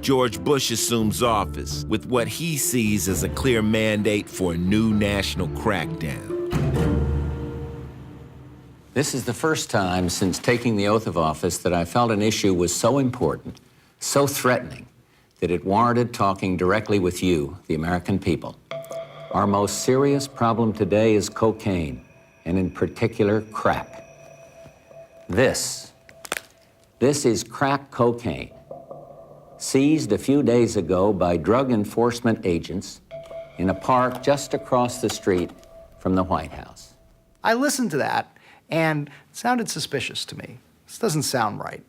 George Bush assumes office with what he sees as a clear mandate for a new national crackdown. This is the first time since taking the oath of office that I felt an issue was so important, so threatening, that it warranted talking directly with you, the American people. Our most serious problem today is cocaine, and in particular, crack. This is crack cocaine, seized a few days ago by drug enforcement agents in a park just across the street from the White House. I listened to that, and it sounded suspicious to me. This doesn't sound right.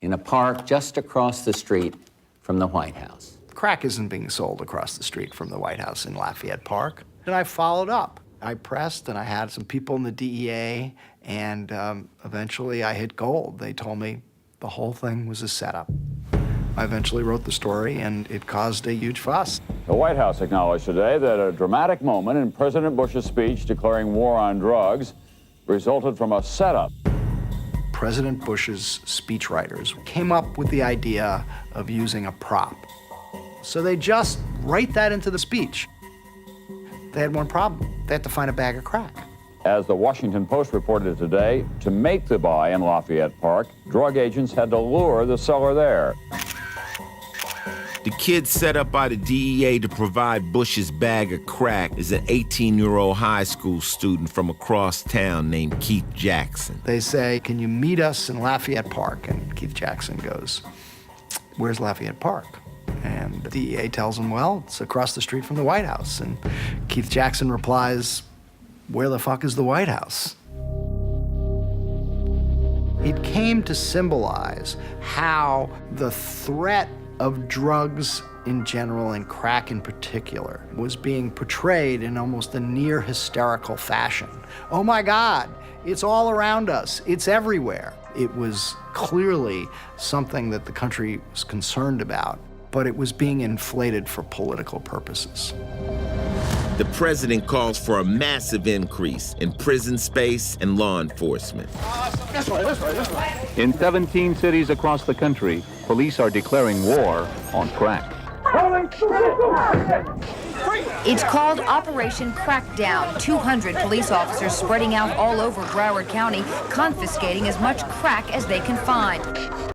In a park just across the street from the White House. Crack isn't being sold across the street from the White House in Lafayette Park. And I followed up. I pressed, and I had some people in the DEA, and eventually I hit gold. They told me the whole thing was a setup. I eventually wrote the story, and it caused a huge fuss. The White House acknowledged today that a dramatic moment in President Bush's speech declaring war on drugs resulted from a setup. President Bush's speechwriters came up with the idea of using a prop. So they just write that into the speech. They had one problem. They had to find a bag of crack. As the Washington Post reported today, to make the buy in Lafayette Park, drug agents had to lure the seller there. The kid set up by the DEA to provide Bush's bag of crack is an 18-year-old high school student from across town named Keith Jackson. They say, "Can you meet us in Lafayette Park?" And Keith Jackson goes, "Where's Lafayette Park?" And the DEA tells him, "Well, it's across the street from the White House." And Keith Jackson replies, "Where the fuck is the White House?" It came to symbolize how the threat of drugs in general and crack in particular was being portrayed in almost a near hysterical fashion. Oh my God, it's all around us, it's everywhere. It was clearly something that the country was concerned about, but it was being inflated for political purposes. The president calls for a massive increase in prison space and law enforcement. This way. In 17 cities across the country, police are declaring war on crack. It's called Operation Crackdown. 200 police officers spreading out all over Broward County, confiscating as much crack as they can find.